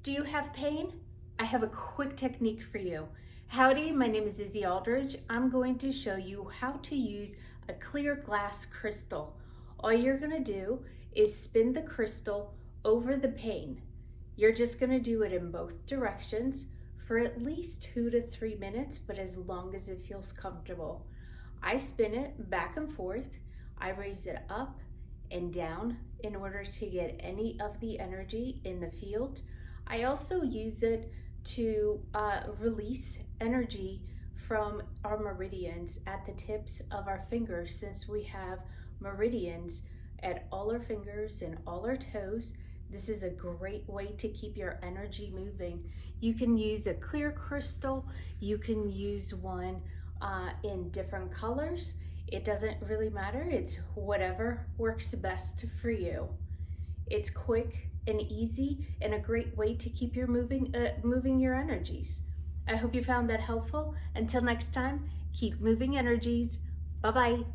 Do you have pain? I have a quick technique for you. Howdy, my name is Izzy Aldridge. I'm going to show you how to use a clear glass crystal. All you're gonna do is spin the crystal over the pain. You're just gonna do it in both directions for at least 2 to 3 minutes, but as long as it feels comfortable. I spin it back and forth. I raise it up and down in order to get any of the energy in the field. I also use it to release energy from our meridians at the tips of our fingers, since we have meridians at all our fingers and all our toes. This is a great way to keep your energy moving. You can use a clear crystal, you can use one in different colors. It doesn't really matter, it's whatever works best for you. It's quick and easy and a great way to keep your moving your energies. I hope you found that helpful. Until next time, keep moving energies. Bye-bye.